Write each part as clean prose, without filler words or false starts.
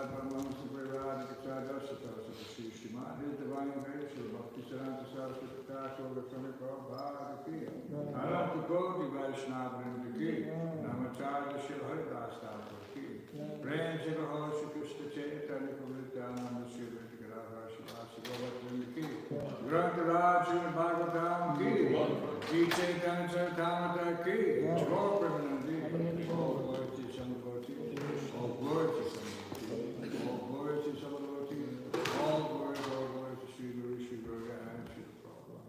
Brahman Supravad Kachada Satasa Shishima, his divine grace, Bhakti Saranta Saraswati Soga Prabhupada, Ananta Koti Vaishnava Vrinda, Namacharya Shiva Haridas Thakur, Prem Shiva Hoshi Krishna Chaitanya Pavritananda Shiva Radha Shiva Shiva Vrinda, Grantharaj Shiva Bhagavatam Ki, Chaitanya Caritamrta Ki, Jor Premanandi, all glory to Sambhavati, all glory to Sambhavati, all glory to Sambhavati, all glory to Sri Guru, Sri Guru, and Sri Prabhupada.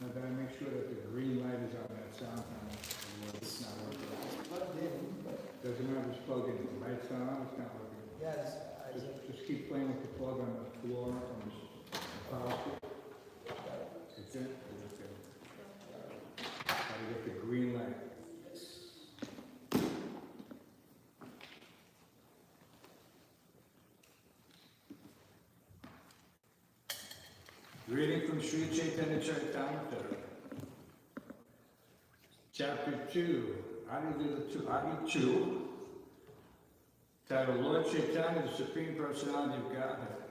Now that I make sure that the green light is on that sound panel, it's not working. Doesn't matter if it's plugged in, the light's on, it's not working. Yes. Just keep playing with the plug on the floor on this power switch. It's in. Gotta get the green light. Reading from Sri Caitanya Caritamrta, Chapter 2, Adi 2, titled Lord Chaitanya, the Supreme Personality of Godhead,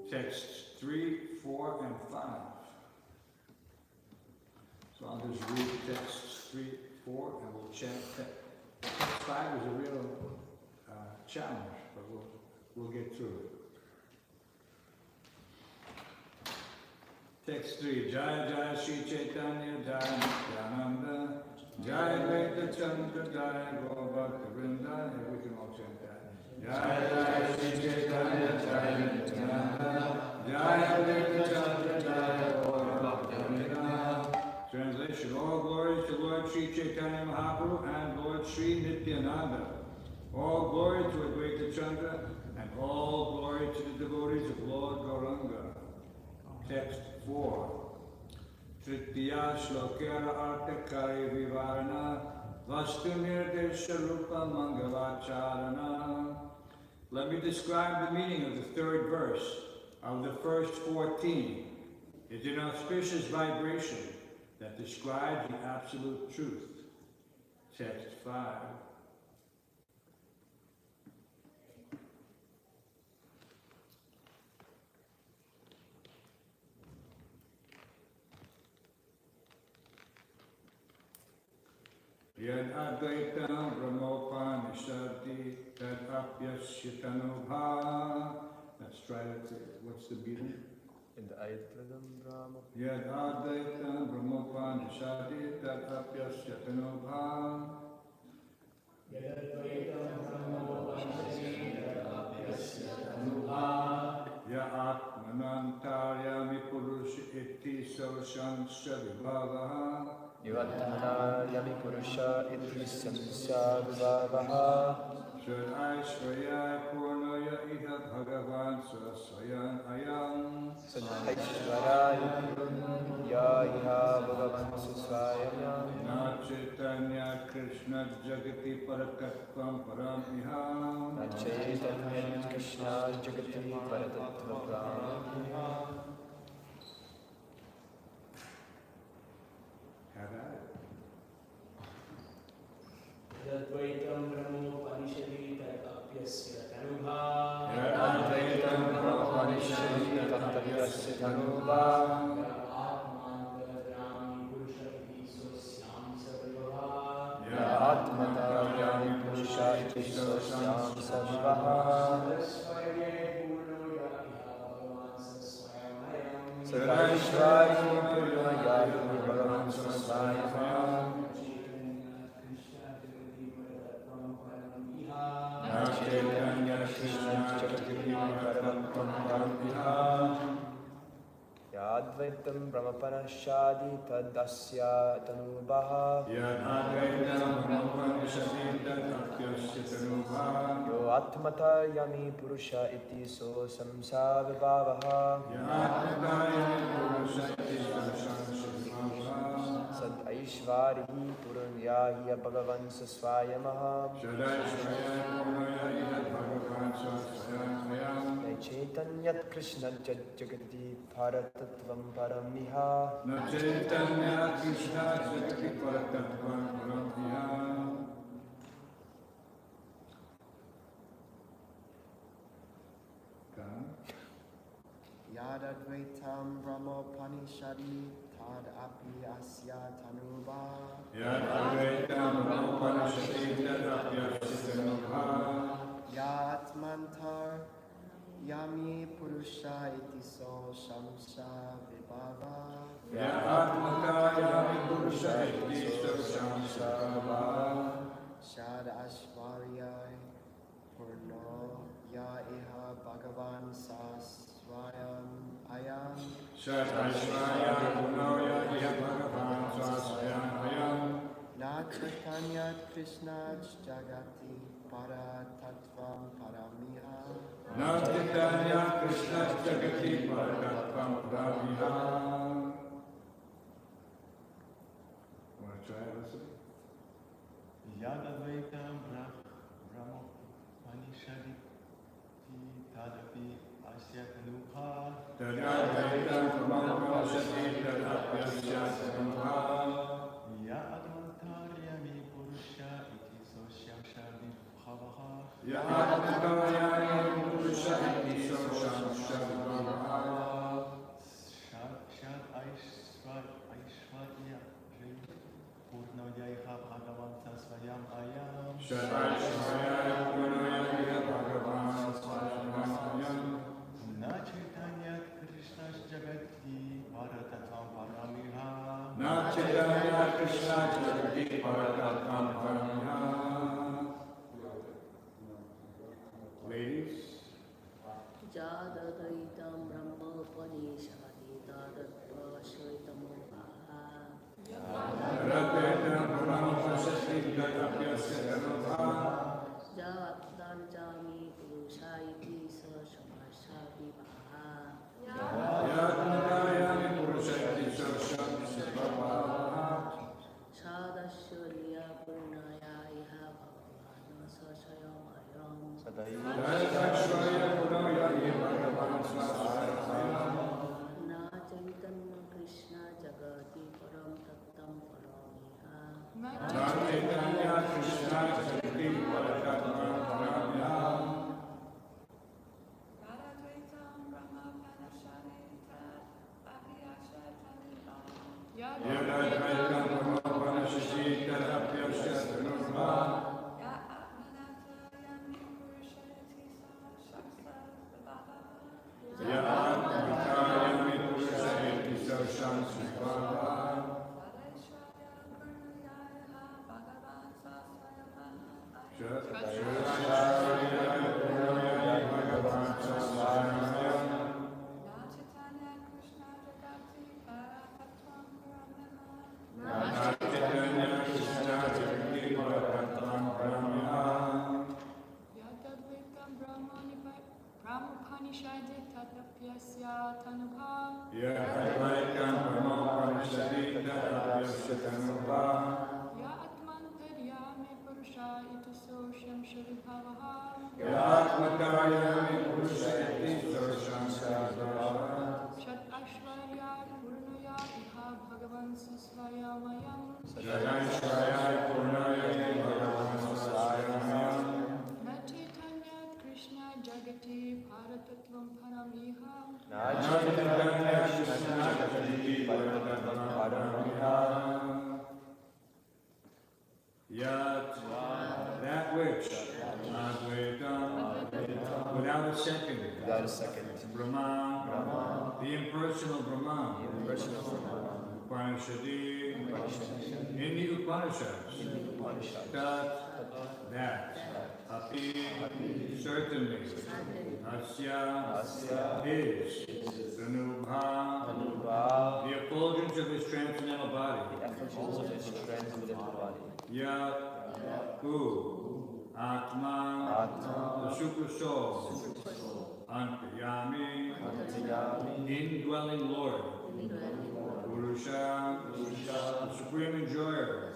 texts 3, 4, and 5. So I'll just read texts 3, 4, and we'll chant. Text 5 is a real challenge, but we'll get through it. Text 3, Jaya Jaya Sri Chaitanya, Jaya Nityananda, Jaya Advaita Chandra, Jaya Gaur Bhakta Vrinda, and we can all chant that. Jaya Jaya Sri Chaitanya, Jaya Nityananda, Jaya Advaita Chandra, Jaya Gaur Bhakta Vrinda. Translation, all glories to Lord Sri Chaitanya Mahaprabhu and Lord Sri Nityananda. All glory to Advaita Chandra, and all glory to the devotees of Lord Gauranga. Text 4. Tritiya Shlokera Artakari Vivarana Vastu Nirdesha Rupa Mangalacharana. Let me describe the meaning of the third verse of the first 14. It's an auspicious vibration that describes the absolute truth. Text 5. Yad Advaitam Brahmopanishadi Tad Apyasya Tanubha. Let's try that. What's the beating? Yad Advaitam Brahmopanishadi Tad Apyasya Tanubha. Yad Advaitam Brahmopanishadi Tad Apyasya Tanubha. Ya Atmanantaryami Purusha Iti Sarashansha Vibhavaha. Yuvatmana Yami Purusha Iti Samsa Vibhavaha. Sadaishvarya Purnaya Iha Bhagavan Swayan Ayam. Sadaishvarya Purnaya Iha Bhagavan Swayan. Na Chaitanya Krishna Jagati Parakatvam Param Iha. Na Chaitanya Krishna Jagati Parakatvam Param Iha. Yadvaitam Brahmopanishadi Tatapyasya Tanubha. Yadvaitam Brahmopanishadi Tatapyasya Tanubha. Atmantaryami Purusha Iti Sosyam Savibhava. Atmantaryami Purusha Iti Sosyam Savibhava. Sadaishvarya Purnaya Iha Bhagavan Swayan. Chaitanya Krishna Jagati Parakatvam Param Iha. Yadvaitam Brahmapanishadi Tadasya Tanubha. Yadvaitam Brahmapanishadi Tadasya Tanubha. Yo Atmata Yami Purusha Iti So Samsa Vibhavaha. Yadvaitam Purusha Iti Samsa Vibhavaha. Sad Ishvarihi Purunyahi Bhagavan Swayamaha Chaitanya Krishna Jagati Bharatatvam Paramiha Yadadvaitam Brahmopanishadi Tad Api Asya Tanuba Yatmantar Yami Purusha Iti So Shamsha Vibhava Shad Ashvaryai Purno Ya Iha Bhagavan Sasvayam Ayam Na Chaitanya Krishna Jagati Para Tattvam Paramiha Want to try it, listen? Yadadvaitam Brahmopanishadi Tadapi Asya Tanuha Yadvantaryami Purusha Iti Sosyam Shadi Bhavaha Shad Aishwarya Purno Yaiha Bhagavan Sasvayam Ayam Na Chaitanya Krishna Jagati Bharatatam Paramiha Ladies, Jadadaitam Brahmopanishadi Tadatva Shaitamoha Jatdan Jami Purushaiti Sa Shamasha Vivaha Sadashurya Purnaya Iha Bhagavana Sashayamayam Na Chaitanya Krishna Jagati Param Tattam Paramiha Brahmopanishadi Tatapyasya Tanubha Ya Atmantaryami Purusha Iti Sosham Sharibhavaha Shat Ashvarya Purnaya Iha Bhagavan Sasvayamayam Na Chaitanya Krishna Jagati Bharatatvam Paramiha Yat, that which, without a second, Brahman, the impersonal Brahman, Upanishadi, in the Upanishads, that, api, certainly, asya, is, tanubha, the effulgence of his transcendental body, yat, who, atma, the super soul, antayami, indwelling Lord, Purusha, the Supreme Enjoyer,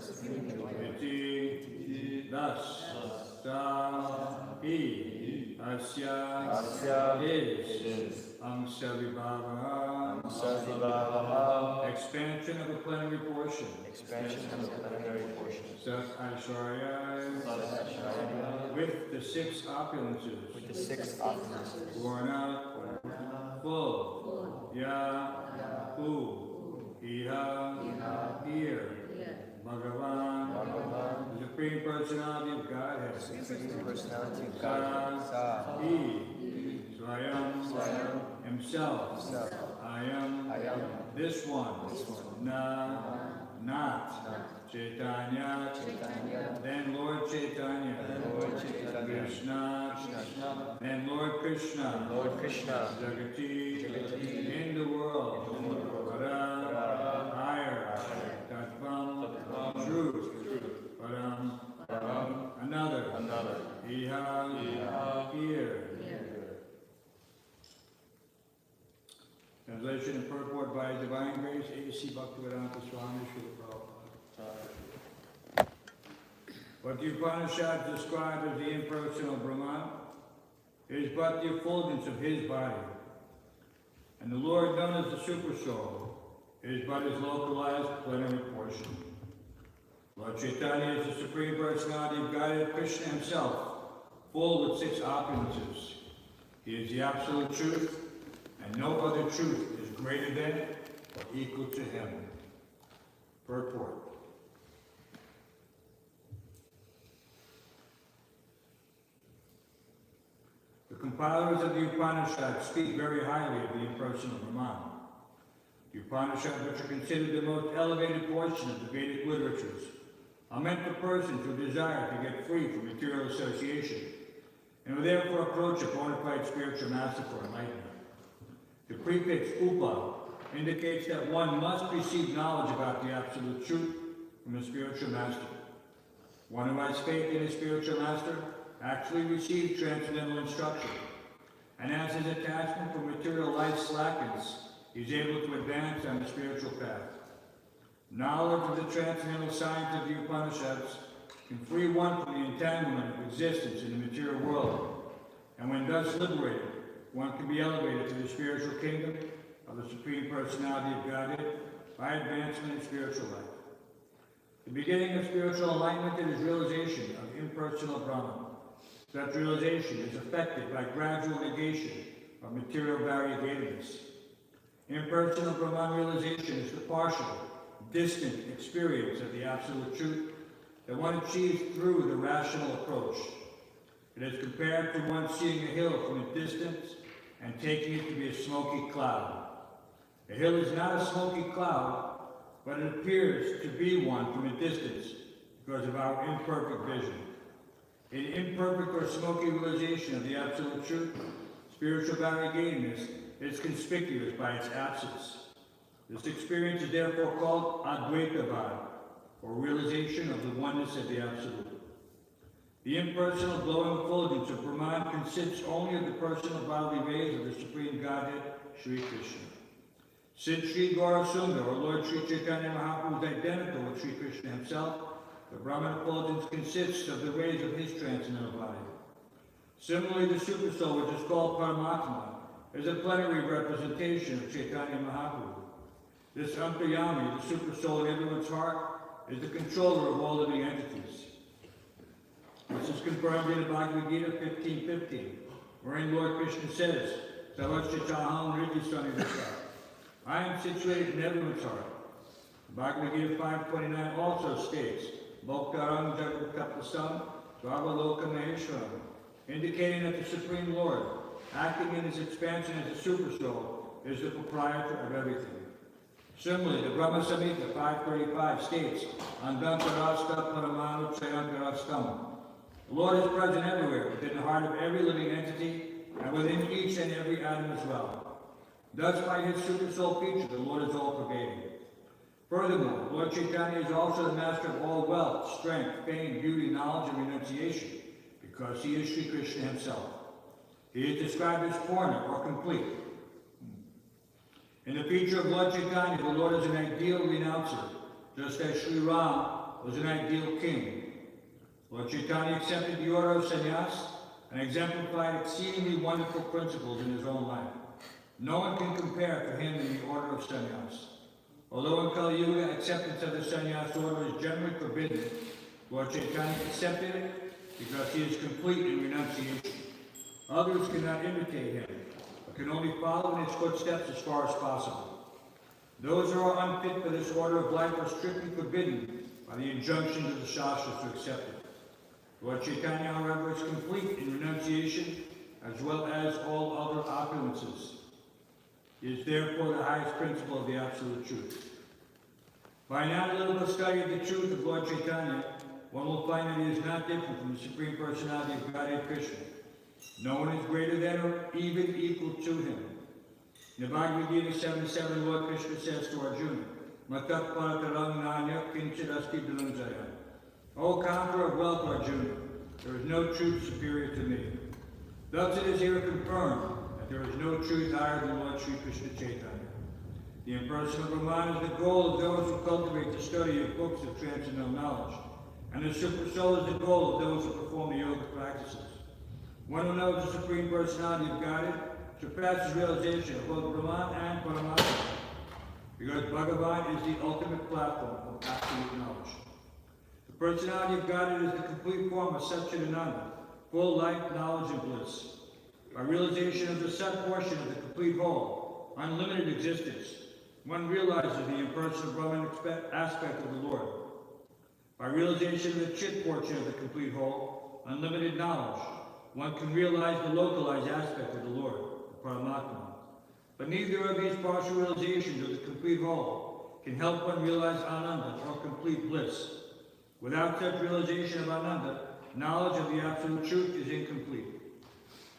Iti, thus, Sa, He, Asya, is, Amsavibhava, expansion of the plenary portion, Sat Aishwarya, with the six opulences, Varna, full, Ya, who, Iha, here, Bhagavan, the Supreme Personality of Godhead, Sa, He, Swayam, himself, I am, this one, Na, not, Caitanya, then Lord Caitanya, Krishna, then Lord Krishna, Jagati, in the world, Para, higher, Tattvam, truth, Param, another, Iha, here. Translation and purport by Divine Grace, A.C. Bhaktivedanta Swami Srila Prabhupada. What the Upanishads describe as the impersonal Brahman is but the effulgence of his body, and the Lord, known as the Supersoul, is but his localized plenary portion. Lord Caitanya is the Supreme Personality of Godhead, Krishna himself, full with six opulences. He is the Absolute Truth, and no other truth is greater than or equal to him. Purport. The compilers of the Upanishads speak very highly of the impersonal Brahman. The Upanishads, which are considered the most elevated portion of the Vedic literatures, are meant for persons who desire to get free from material association and who therefore approach a bona fide spiritual master for enlightenment. The prefix upa indicates that one must receive knowledge about the absolute truth from a spiritual master. One who has faith in his spiritual master actually receives transcendental instruction, and as his attachment for material life slackens, he is able to advance on the spiritual path. Knowledge of the transcendental science of the Upanishads can free one from the entanglement of existence in the material world, and when thus liberated, one can be elevated to the spiritual kingdom of the Supreme Personality of Godhead by advancement in spiritual life. The beginning of spiritual enlightenment is realization of impersonal Brahman. Such realization is effected by gradual negation of material variegatedness. Impersonal Brahman realization is the partial, distant experience of the absolute truth that one achieves through the rational approach. It is compared to one seeing a hill from a distance and taking it to be a smoky cloud. A hill is not a smoky cloud, but it appears to be one from a distance because of our imperfect vision. In imperfect or smoky realization of the absolute truth, spiritual variegatedness is conspicuous by its absence. This experience is therefore called Advaitavad, or realization of the oneness of the absolute. The impersonal glowing effulgence of Brahman consists only of the personal bodily rays of the Supreme Godhead, Sri Krishna. Since Sri Gaurasundar, or Lord Sri Caitanya Mahaprabhu, is identical with Sri Krishna himself, the Brahman effulgence consists of the rays of his transcendental body. Similarly, the Supersoul, which is called Paramatma, is a plenary representation of Caitanya Mahaprabhu. This Antaryami, the Supersoul in everyone's heart, is the controller of all living entities. This is confirmed in the Bhagavad Gita 15:15, wherein Lord Krishna says, Savachitaham Ridhiswanidasa, I am situated in everyone's heart. Bhagavad Gita 5:29 also states, Bhoktaram Jagatapasam Svavaloka Maheshwaram, indicating that the Supreme Lord, acting in his expansion as a Supersoul, is the proprietor of everything. Similarly, the Brahma Samhita 5:35 states, Andantarasta Paramanu Chayantarastam. The Lord is present everywhere, within the heart of every living entity, and within each and every atom as well. Thus, by his Supersoul feature, the Lord is all-pervading. Furthermore, Lord Caitanya is also the master of all wealth, strength, fame, beauty, knowledge, and renunciation, because he is Sri Krishna himself. He is described as Purna, or complete. In the feature of Lord Caitanya, the Lord is an ideal renouncer, just as Sri Ram was an ideal king. Lord Chaitanya accepted the order of sannyas and exemplified exceedingly wonderful principles in his own life. No one can compare to him in the order of sannyas. Although in Kali Yuga acceptance of the sannyas order is generally forbidden, Lord Chaitanya accepted it because he is complete in renunciation. Others cannot imitate him, but can only follow in his footsteps as far as possible. Those who are unfit for this order of life are strictly forbidden by the injunctions of the Shastras to accept it. Lord Chaitanya, however, is complete in renunciation as well as all other opulences. He is therefore the highest principle of the Absolute Truth. By an analytical study of the truth of Lord Chaitanya, one will find that he is not different from the Supreme Personality of Godhead Krishna. No one is greater than or even equal to him. In the Bhagavad Gita 7:7, Lord Krishna says to Arjuna, Matat Parataram Nanya Kinchit Asti Dhananjaya. O conqueror of wealth, Arjuna, there is no truth superior to me. Thus it is here confirmed that there is no truth higher than Lord Sri Krishna Chaitanya. The impersonal Brahman is the goal of those who cultivate the study of books of transcendental knowledge, and the Super Soul is the goal of those who perform the yoga practices. One who knows the Supreme Personality of Godhead surpasses realization of both Brahman and Paramatma, because Bhagavan is the ultimate platform of absolute knowledge. The Personality of Godhead is the complete form of Satchidananda, full life, knowledge, and bliss. By realization of the Sat portion of the complete whole, unlimited existence, one realizes the impersonal Brahman aspect of the Lord. By realization of the Chit portion of the complete whole, unlimited knowledge, one can realize the localized aspect of the Lord, the Paramatma. But neither of these partial realizations of the complete whole can help one realize Ananda, or complete bliss. Without such realization of Ananda, knowledge of the Absolute Truth is incomplete.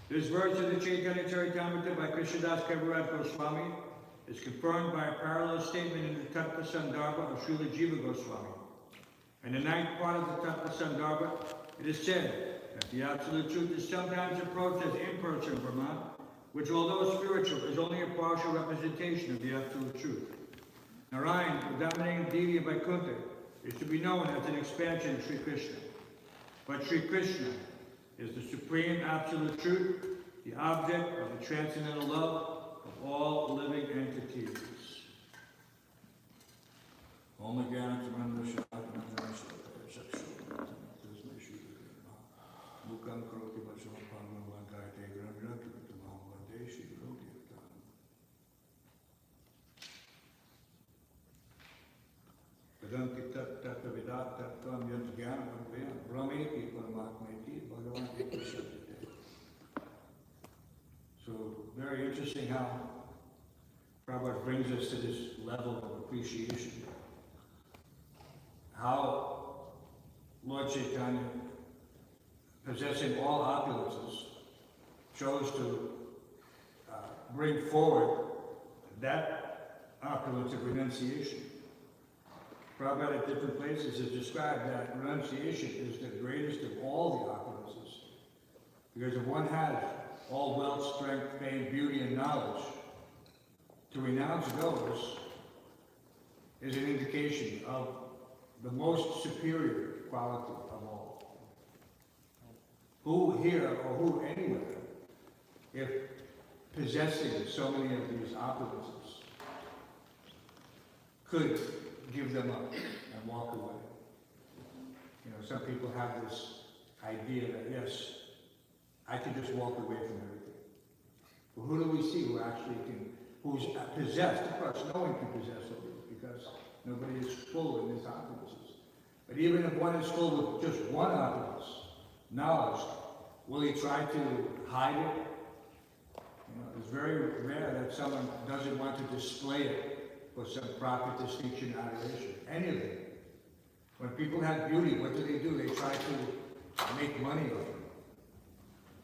This verse of the Caitanya Caritamrta by Krishnadas Kaviraj Goswami is confirmed by a parallel statement in the Tattva Sandarbha of Srila Jiva Goswami. In the ninth part of the Tattva Sandarbha, it is said that the Absolute Truth is sometimes approached as impersonal Brahman, which, although spiritual, is only a partial representation of the Absolute Truth. Narayan, the dominating deity of Vaikuntha, is to be known as an expansion of Sri Krishna. But Sri Krishna is the Supreme Absolute Truth, the object of the transcendental love of all living entities. Om Gyanatmanda Shakti Mukam Karoti Vacham Pangam Vankate Grandraki Vitamam Vadeshi Roti. Vedanti Tattva Vidat Tattvam Yant Gyanam Brahmeti Paramatmeti Bhagavan Ekashatte. So very interesting how Prabhu brings us to this level of appreciation. How Lord Chaitanya, possessing all opulences, chose to bring forward that opulence of renunciation. Prabhupada at different places has described that renunciation is the greatest of all the opulences. Because if one has all wealth, strength, fame, beauty, and knowledge, to renounce those is an indication of the most superior quality of all. Who here or who anywhere, if possessing so many of these opulences, could give them up and walk away? You know, some people have this idea that, yes, I can just walk away from everything. But who do we see who actually can, who's possessed? Of course, no one can possess all these because nobody is full in these opulences. But even if one is full with just one opulence, knowledge, will he try to hide it? You know, it's very rare that someone doesn't want to display it for some profit, distinction, adoration. Any of it. When people have beauty, what do? They try to make money of it.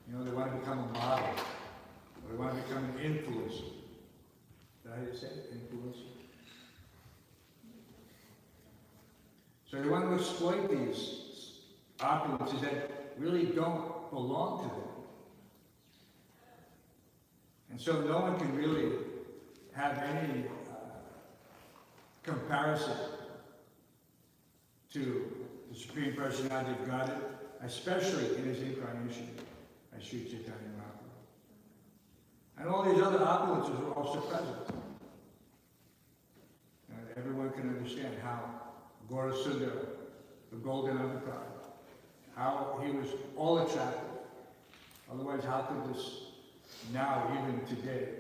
You know, they want to become a model. Or they want to become an influencer. Is that how you say it? Influencer? So they want to exploit these opulences that really don't belong to them. And so no one can really have any comparison to the Supreme Personality of Godhead, especially in his incarnation as Sri Caitanya Mahaprabhu. And all these other opulences were also present. And everyone can understand how Gaurasundara, the golden avatar, how he was all attractive. Otherwise, how could this now, even today,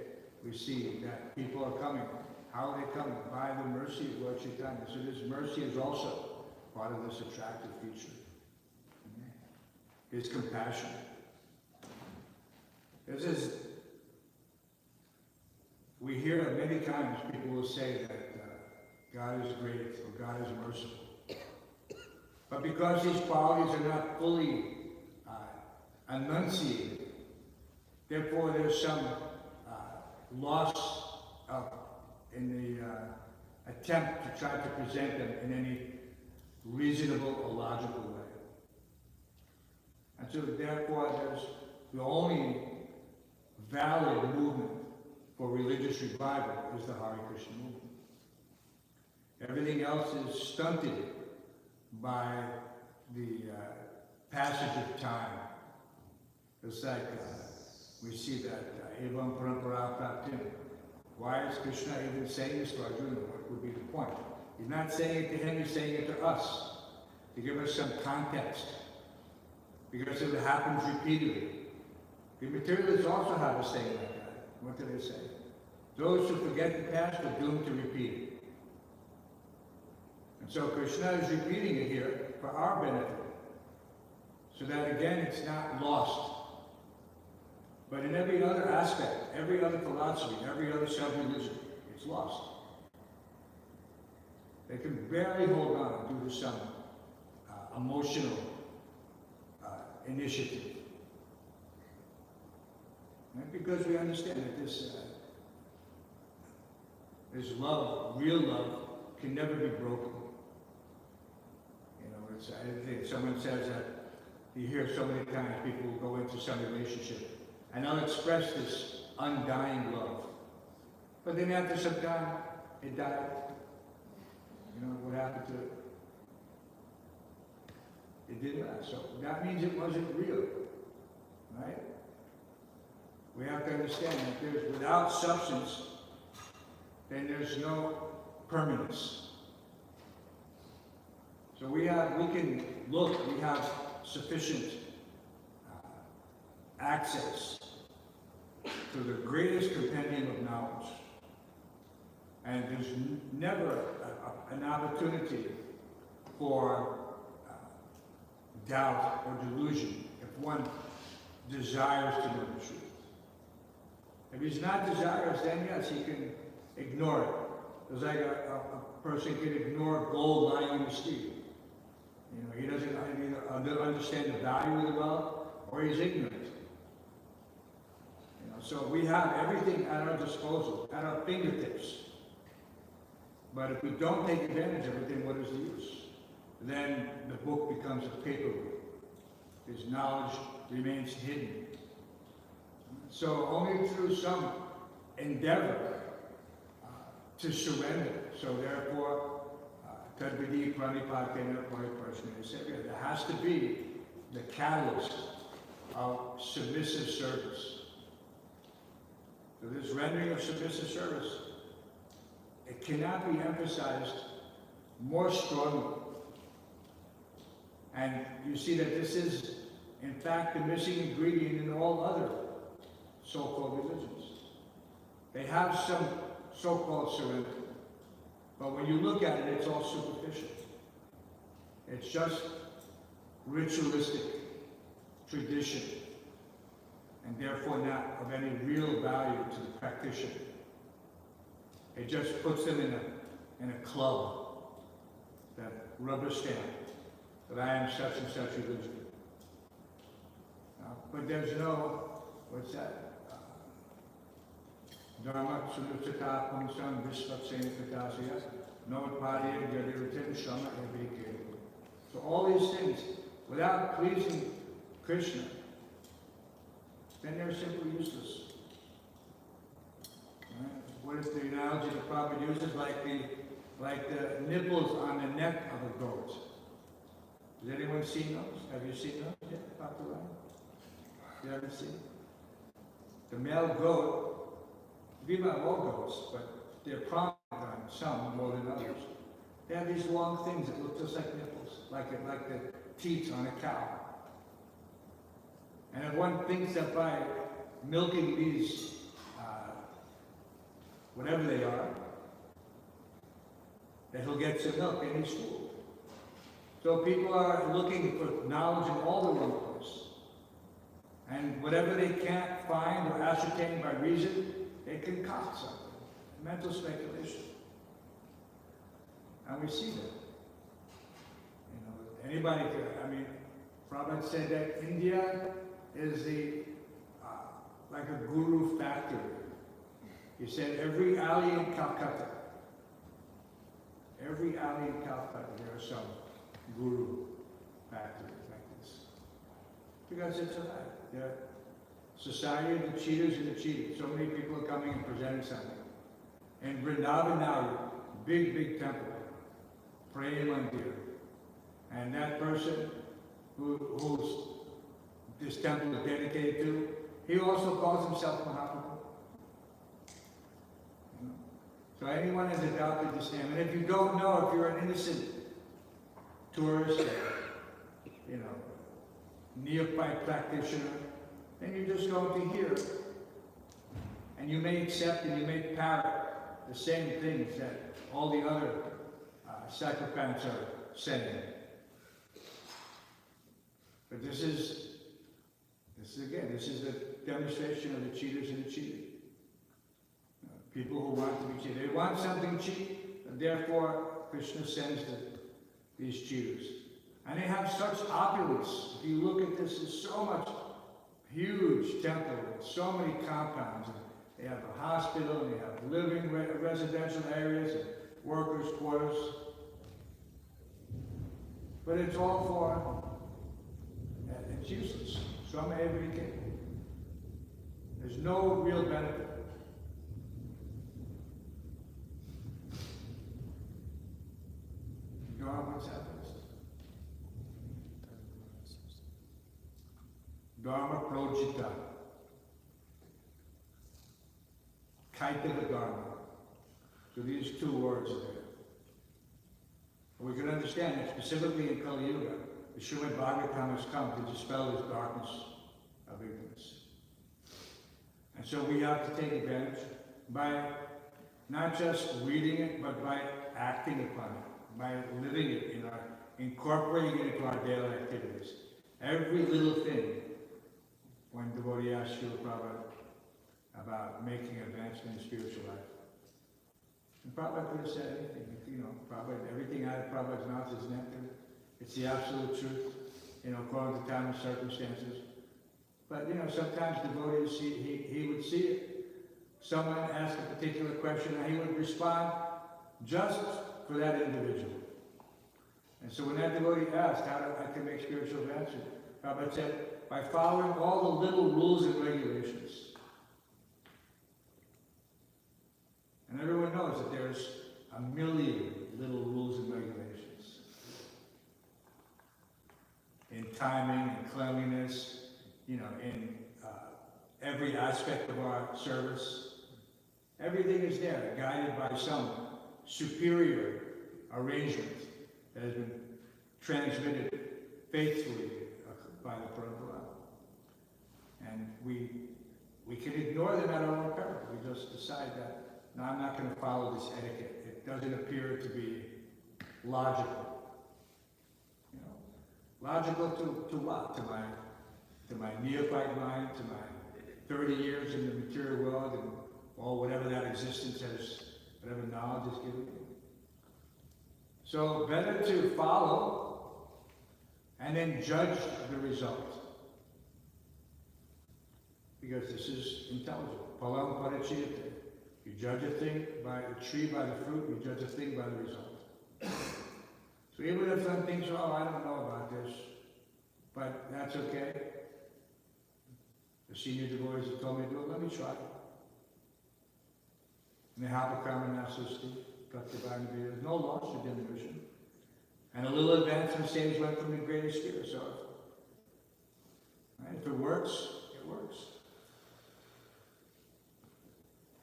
we see that people are coming. How are they coming? By the mercy of Lord Chaitanya. So this mercy is also part of this attractive feature. His compassion. We hear many times people will say that God is great or God is merciful. But because these qualities are not fully enunciated, therefore there's some loss in the attempt to try to present them in any reasonable or logical way. And so therefore there's the only valid movement for religious revival is the Hare Krishna movement. Everything else is stunted by the passage of time. It's like we see that Evam Parampara Praptim. Why is Krishna even saying this to Arjuna? What would be the point? He's not saying it to him, he's saying it to us, to give us some context. Because it happens repeatedly. The materialists also have a saying like that. What do they say? Those who forget the past are doomed to repeat it. And so Krishna is repeating it here for our benefit. So that again, it's not lost. But in every other aspect, every other philosophy, every other self-religion, it's lost. They can barely hold on due to some emotional initiative. And because we understand that this love, real love, can never be broken. You know, I think someone says that you hear so many times people will go into some relationship and they'll express this undying love. But then after some time, it died. You know, what happened to it? It didn't last. So that means it wasn't real, right? We have to understand that there's, without substance, then there's no permanence. So we can look, we have sufficient access to the greatest compendium of knowledge. And there's never an opportunity for doubt or delusion if one desires to know the truth. If he's not desirous, then yes, he can ignore it. It's like a person can ignore gold lying in the street. You know, he doesn't either understand the value of the wealth or he's ignorant. You know, so we have everything at our disposal, at our fingertips. But if we don't take advantage of it, then what is the use? Then the book becomes a paperweight. His knowledge remains hidden. So only through some endeavor to surrender. So therefore, Tadvidi Pranipatena Pariprashna, there has to be the catalyst of submissive service. So this rendering of submissive service, it cannot be emphasized more strongly. And you see that this is, in fact, the missing ingredient in all other so-called religions. They have some so-called surrender. But when you look at it, it's all superficial. It's just ritualistic tradition, and therefore not of any real value to the practitioner. It just puts them in a club, that rubber stamp, that I am such and such religion. But there's no, what's that? Dharma Sunutata Pumsam Vishvaksena Katasya, no Padya Yadiritin Shama Evike. So all these things, without pleasing Krishna, then they're simply useless. Right? What is the analogy the Prabhupada uses? Like the nipples on the neck of a goat. Has anyone seen those? Have you seen those yet, Dr. Ryan? You haven't seen? The male goat, we have all goats, but they're prominent on some more than others. They have these long things that look just like nipples, like the teats on a cow. And if one thinks that by milking these, whatever they are, that he'll get some milk and he's fooled. So people are looking for knowledge in all the wrong places. And whatever they can't find or ascertain by reason, they concoct something. Mental speculation. And we see that. You know, anybody could, I mean, Prabhupada said that India is like a guru factory. He said every alley in Calcutta, there are some guru factories like this. Because it's a fact. The society of the cheaters and the cheated. So many people are coming and presenting something. In Vrindavan now, big temple, praying mandir. And that person who's this temple is dedicated to, he also calls himself Mahaprabhu. You know? So anyone has adopted this name. And if you don't know, if you're an innocent tourist, or, you know, neophyte practitioner, then you're just going to hear. And you may accept and you may parrot the same things that all the other psychopaths are saying. But this is a demonstration of the cheaters and the cheated. People who want to be cheated. They want something cheap, and therefore Krishna sends these cheaters. And they have such opulence. If you look at this, there's so much huge temple, so many compounds. They have a hospital, and they have living residential areas, and workers' quarters. But it's all for, it's useless. Some every day. There's no real benefit. Dharma's happens. Dharma projita. Caitanya Dharma. So these two words are there. We can understand that specifically in Kali Yuga, the Srimad Bhagavatam has come to dispel this darkness of ignorance. And so we have to take advantage by not just reading it, but by acting upon it, by living it, incorporating it into our daily activities. Every little thing, when devotee asks Srila Prabhupada about making advancement in spiritual life, and Prabhupada could have said anything. Prabhupada, everything out of Prabhupada's mouth is nectar. It's the absolute truth, according to time and circumstances. But, sometimes devotees, he would see it. Someone asked a particular question, and he would respond just for that individual. And so when that devotee asked how I can make spiritual advancement, Prabhupada said, by following all the little rules and regulations. And everyone knows that there's a million little rules and regulations. In timing and cleanliness, in every aspect of our service. Everything is there, guided by some superior arrangement that has been transmitted faithfully by the Prabhu. And we can ignore them at our own peril. We just decide that, no, I'm not going to follow this etiquette. It doesn't appear to be logical. Logical to what? To my neophyte mind, to my 30 years in the material world, and all whatever that existence has, whatever knowledge is given me. So better to follow and then judge the result. Because this is intelligent. Palam parachiyate. You judge a thing by a tree by the fruit, you judge a thing by the result. So even if some things are, I don't know about this, but that's okay. The senior devotees have told me to do it, let me try it. Nihapa Karmanasasti, Pratyabhayana, there's no loss or diminution. And a little advancement saves one from the greatest fear. So, right, if it works, it works.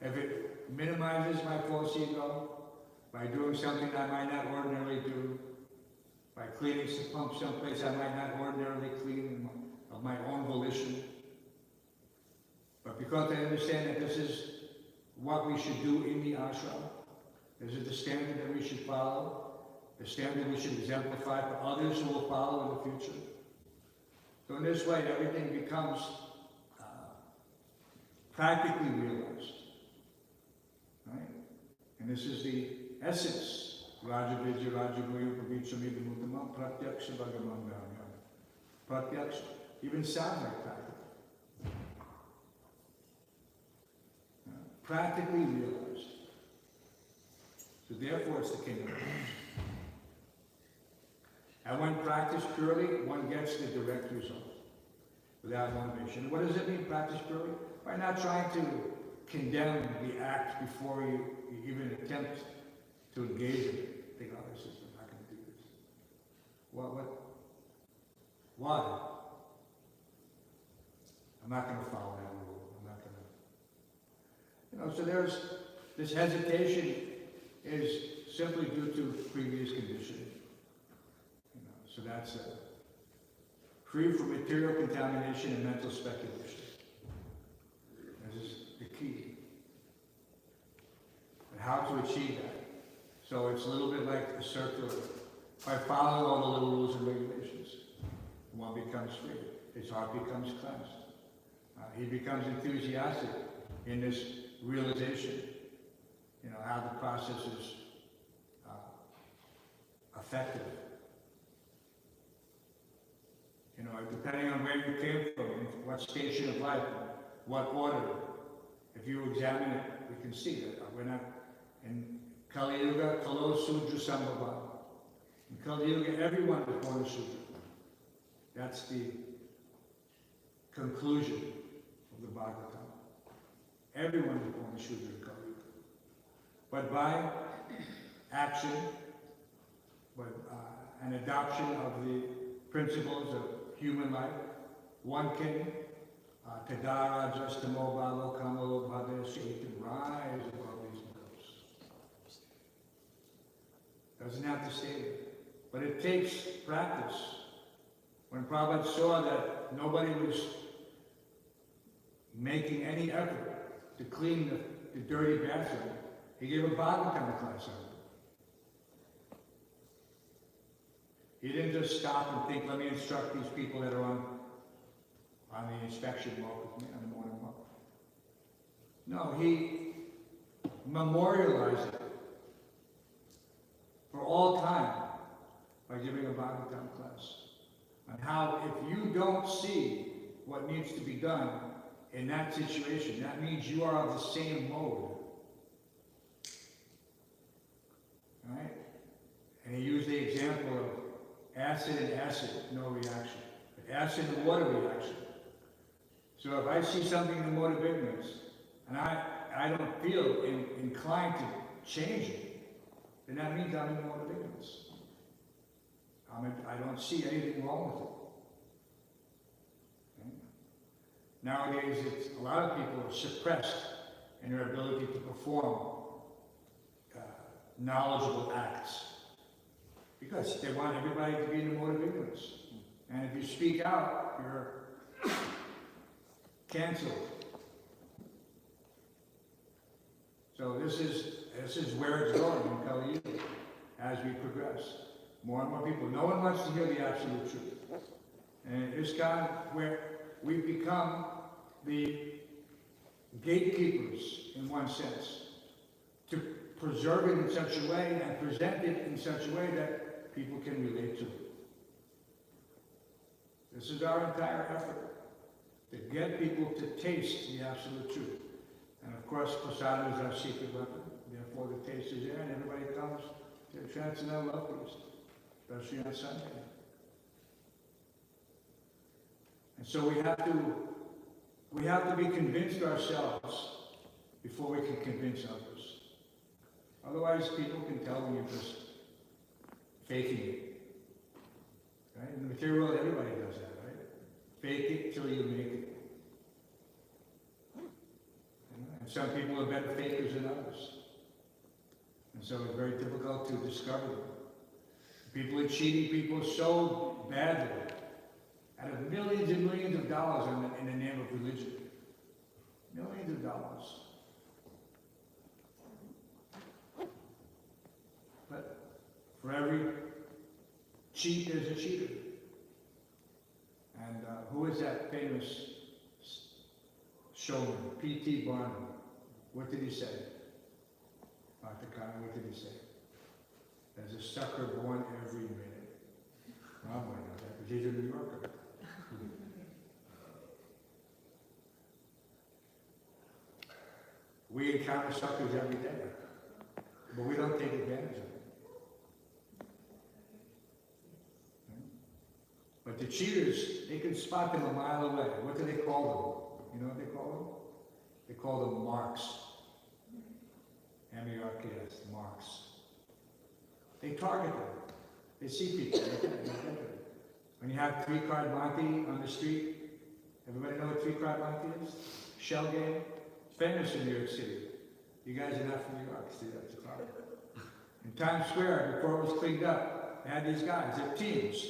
If it minimizes my false ego by doing something I might not ordinarily do, by cleaning some pump someplace I might not ordinarily clean of my own volition, but because I understand that this is what we should do in the ashram, this is the standard that we should follow, the standard we should exemplify for others who will follow in the future. So in this way, everything becomes practically realized. Right? And this is the essence. Rajavidya Rajaguya Pravichamida Muttamam Pratyaksha Bhagamanganya. Pratyaksha even sounds like practical. Practically realized. So therefore it's the kingdom of God. And when practiced purely, one gets the direct result without motivation. What does it mean, practice purely? By not trying to condemn the act before you even attempt to engage in it. Think, oh, this is, I'm not going to do this. Why? I'm not going to follow that rule. I'm not going to. So there's this hesitation is simply due to previous conditioning. So that's free from material contamination and mental speculation. This is the key. And how to achieve that. So it's a little bit like the circular. By following all the little rules and regulations, one becomes free. His heart becomes cleansed. He becomes enthusiastic in this realization, how the process is effective. Depending on where you came from, what station of life, what order. If you examine it, we can see that we're not in Kali Yuga, Kalo Sudra Sambhava. In Kali Yuga, everyone is born a Sudra. That's the conclusion of the Bhagavatam. Everyone is born a Sudra in Kali Yuga. But by action, an adoption of the principles of human life, one can Kadara Justamo Bhalo Kamalo Bhadesha, he can rise above these levels. Doesn't have to stay there. But it takes practice. When Prabhupada saw that nobody was making any effort to clean the dirty bathroom, he gave a Bhagavatam class on it. He didn't just stop and think, let me instruct these people that are on the inspection walk with me, on the morning walk. No, he memorialized it for all time by giving a Bhagavatam class. On how if you don't see what needs to be done in that situation, that means you are of the same mode. Right? And he used the example of acid and acid, no reaction. But acid and water reaction. So if I see something in the mode of ignorance, and I don't feel inclined to change it, then that means I'm in the mode of ignorance. I don't see anything wrong with it. Okay? Nowadays, a lot of people are suppressed in their ability to perform knowledgeable acts. Because they want everybody to be in the mode of ignorance. And if you speak out, you're canceled. So this is where it's going in Kali Yuga as we progress. More and more people. No one wants to hear the absolute truth. And it's gone where we've become the gatekeepers, in one sense, to preserve it in such a way and present it in such a way that people can relate to it. This is our entire effort, to get people to taste the absolute truth. And of course, prasadam is our secret weapon. Therefore, the taste is there, and everybody comes to the Transcendental Love Feast, especially on Sunday. And so we have to be convinced ourselves before we can convince others. Otherwise, people can tell when you're just faking it. material world, everybody does that, right? Fake it till you make it. And some people are better fakers than others. And so it's very difficult to discover them. People are cheating people so badly out of millions and millions of dollars in the name of religion. Millions of dollars. But for every cheat, there's a cheater. And who is that famous showman? P.T. Barnum. What did he say? Dr. Khan, what did he say? There's a sucker born every minute. Oh, I know that, because he's a New Yorker. We encounter suckers every day, but we don't take advantage of them. But the cheaters, they can spot them a mile away. What do they call them? You know what they call them? They call them marks. M-E-R-K-S, marks. They target them. They see people. They get them. When you have three-card Monte on the street, everybody know what three-card Monte is? Shell game. It's famous in New York City. You guys are not from New York, see that's a problem. In Times Square, before it was cleaned up, they had these guys, they're teams.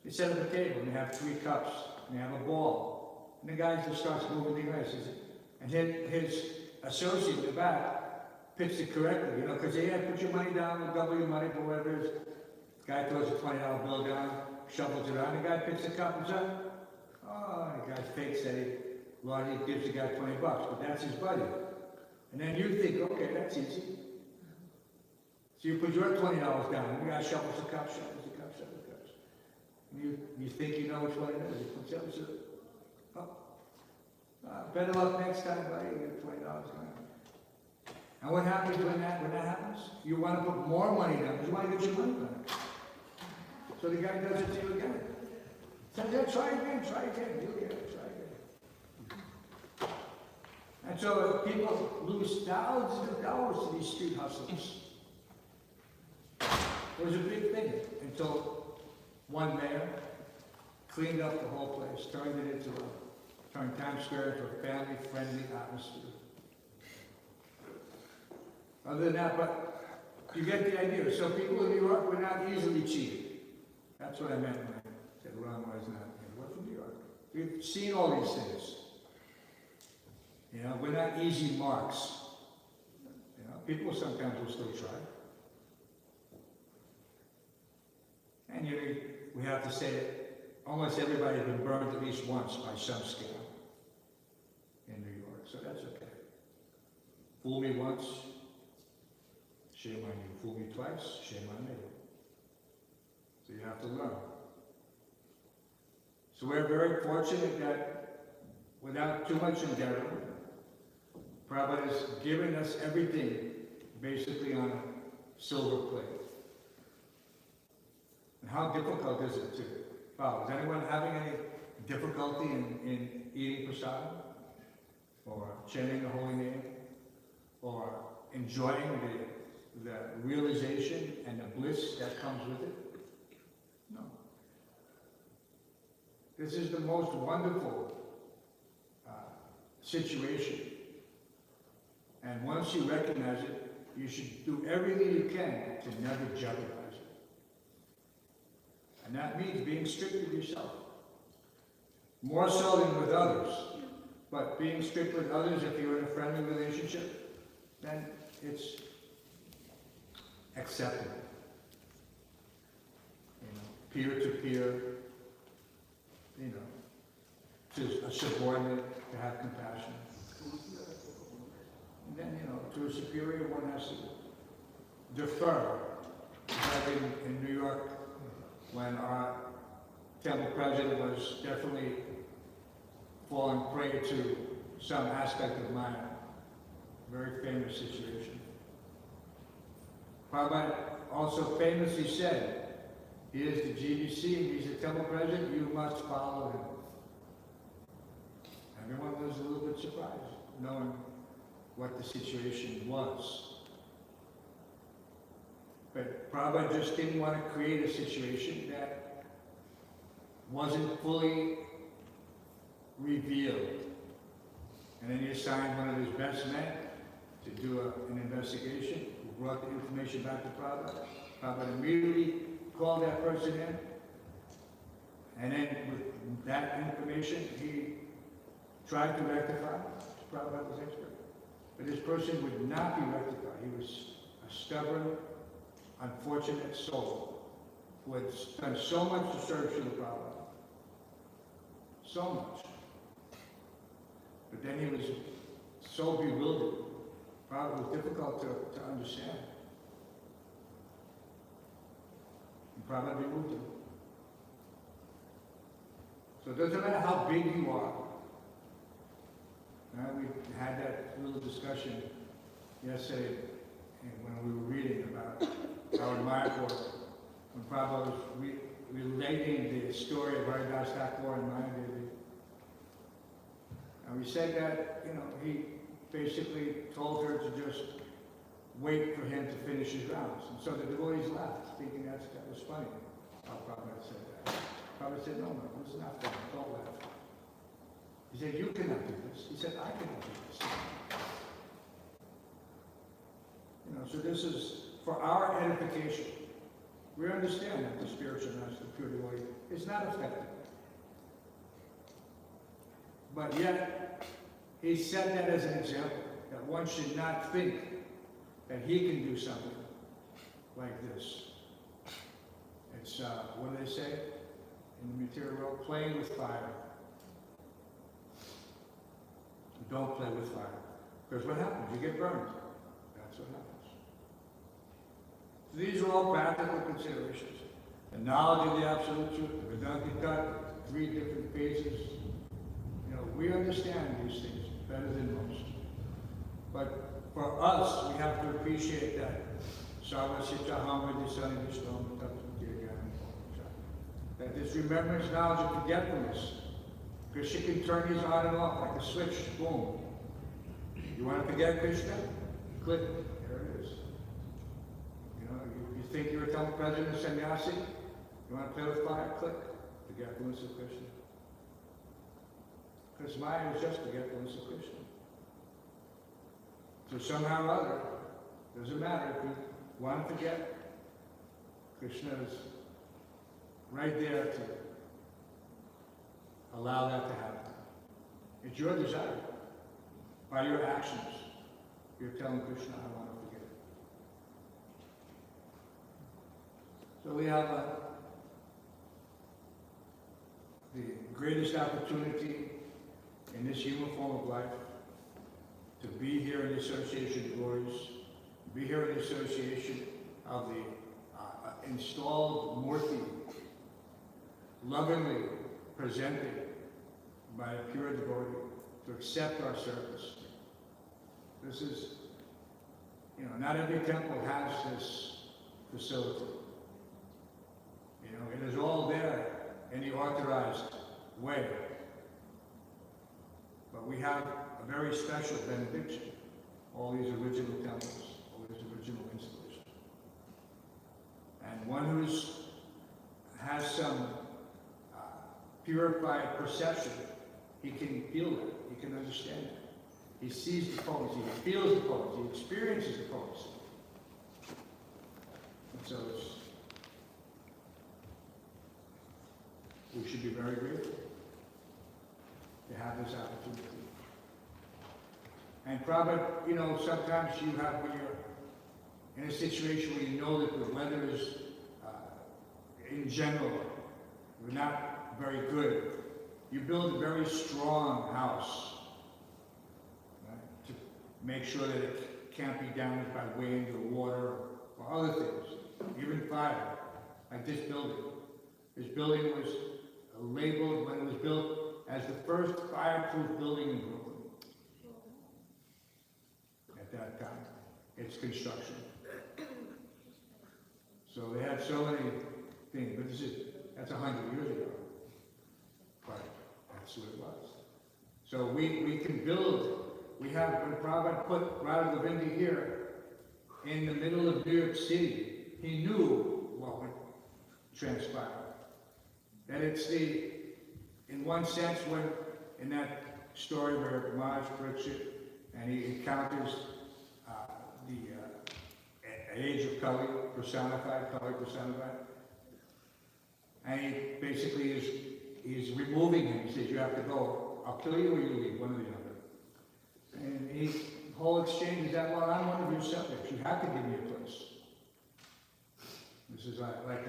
They set up a table and they have 3 cups and they have a ball. And the guy just starts moving the ice. And his associate in the back pitched it correctly, you know, because they had put your money down, we'll double your money for whatever it is. The guy throws a $20 bill down, shuffles it around, the guy picks the cup and says, oh, the guy fakes that he gives the guy $20, but that's his buddy. And then you think, okay, that's easy. So you put your $20 down, and the guy shuffles the cup, shuffles the cup, shuffles the cups. And you think you know which one it is. He puts it up and says, better luck next time, buddy, you get $20 down. And what happens when that happens? You want to put more money down, because you want to get your money back. So the guy does it to you again. Says, yeah, try again, you'll get it, try again. And so people lose thousands of dollars to these street hustlers. It was a big thing until one mayor cleaned up the whole place, turned Times Square into a family-friendly atmosphere. Other than that, but you get the idea. So people in New York were not easily cheated. That's what I meant when I said Ron was not. We're from New York. We've seen all these things. You know, we're not easy marks. You know, people sometimes will still try. And we have to say that almost everybody has been burned at least once by some scam in New York, so that's okay. Fool me once, shame on you. Fool me twice, shame on me. So you have to learn. So we're very fortunate that without too much endeavor, Prabhu has given us everything basically on a silver plate. And how difficult is it to follow? Is anyone having any difficulty in eating prasadam? Or chanting the holy name? Or enjoying the realization and the bliss that comes with it? No. This is the most wonderful situation. And once you recognize it, you should do everything you can to never jeopardize it. And that means being strict with yourself. More so than with others. But being strict with others, if you're in a friendly relationship, then it's acceptable. You know, peer to peer, you know, to a subordinate, to have compassion. And then, you know, to a superior, one has to defer. Like in New York, when our temple president was definitely falling prey to some aspect of my very famous situation. Prabhupada also famously said, he is the GBC, he's the temple president, you must follow him. Everyone was a little bit surprised, knowing what the situation was. But Prabhupada just didn't want to create a situation that wasn't fully revealed. And then he assigned one of his best men to do an investigation, who brought the information back to Prabhupada. Prabhupada immediately called that person in, and then with that information, he tried to rectify. Prabhupada was expert. But this person would not be rectified. He was a stubborn, unfortunate soul who had done so much to serve Srila Prabhupada. So much. But then he was so bewildered. Prabhupada was difficult to understand. And Prabhupada removed him. So it doesn't matter how big you are. We had that little discussion yesterday when we were reading about our Mayapur, when Prabhupada was relating the story of Haridas Thakur and Mayadevi. And we said that, he basically told her to just wait for him to finish his rounds. And so the devotees laughed, thinking that was funny, how Prabhupada said that. Prabhupada said, no, this is not funny, don't laugh. He said, you cannot do this. He said, I cannot do this. So this is for our edification. We understand that the spiritual master, the pure devotee, is not effective. But yet, he said that as an example, that one should not think that he can do something like this. It's, what do they say in the material world? Playing with fire. Don't play with fire. Because what happens? You get burned. That's what happens. So these are all practical considerations. The knowledge of the absolute truth, the Vedanta, 3 different phases. We understand these things better than most. But for us, we have to appreciate that. That this remembrance, knowledge, and forgetfulness, Krishna can turn these on and off like a switch, boom. You want to forget Krishna? Click, there it is. You think you're a temple president or sannyasi? You want to play with fire? Click, forgetfulness of Krishna. Because Maya is just forgetfulness of Krishna. So somehow or other, doesn't matter if you want to forget, Krishna is right there to allow that to happen. It's your desire. By your actions, you're telling Krishna, I want to forget. So we have the greatest opportunity in this human form of life to be here in the association of glories, be here in the association of the installed Murti, lovingly presented by a pure devotee to accept our service. This is, not every temple has this facility. It is all there in the authorized way. But we have a very special benediction. All these original temples, all these original installations. And one who has some purified perception, he can feel that, he can understand it. He sees the potency, he feels the potency, he experiences the potency. And so we should be very grateful to have this opportunity. And probably, sometimes you have, when you're in a situation where you know that the weather is, in general, not very good, you build a very strong house, right, to make sure that it can't be damaged by wind or water or other things, even fire, like this building. This building was labeled when it was built as the first fireproof building in Brooklyn at that time, its construction. So they had so many things, but that's 100 years ago. But that's what it was. So we can build, we have, when Prabhupada put Radha Govinda here in the middle of New York City, he knew what would transpire. That it's in one sense, when in that story where Maharaj Parikshit and he encounters the age of Kali personified, and he basically he's removing him. He says, you have to go, I'll kill you or you leave, one or the other. And the whole exchange is that, well, I'm one of your subjects, you have to give me a place. This is like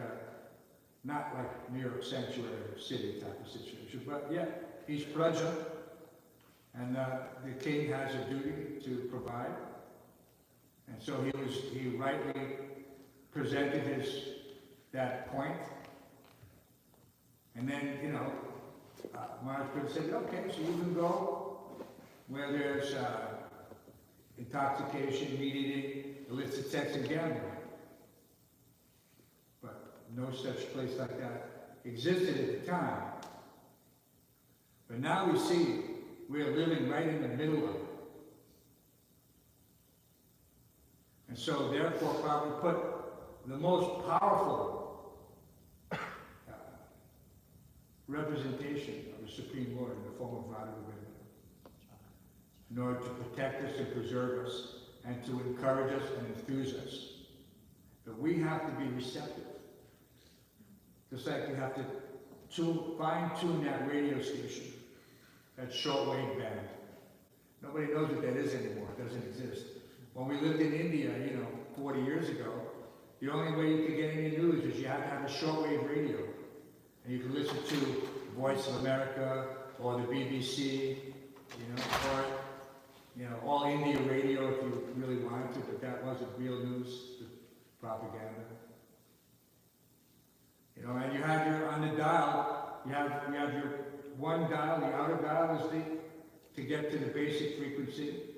not like New York Sanctuary City type of situation, but yeah, he's Praja, and the king has a duty to provide. And so he rightly presented that point. And then, Maharaj Parikshit said, okay, so you can go where there's intoxication, meat eating, illicit sex, and gambling. But no such place like that existed at the time. But now we see we're living right in the middle of it. And so therefore, Prabhu put the most powerful representation of the Supreme Lord in the form of Radha Govinda, in order to protect us and preserve us, and to encourage us and enthuse us. But we have to be receptive. Just like we have to fine-tune that radio station, that shortwave band. Nobody knows what that is anymore. It doesn't exist. When we lived in India, 40 years ago, the only way you could get any news is you had to have a shortwave radio. And you could listen to Voice of America or the BBC, or All India Radio if you really wanted to, but that wasn't real news, propaganda. And you have on the dial, you have your one dial, the outer dial is to get to the basic frequency.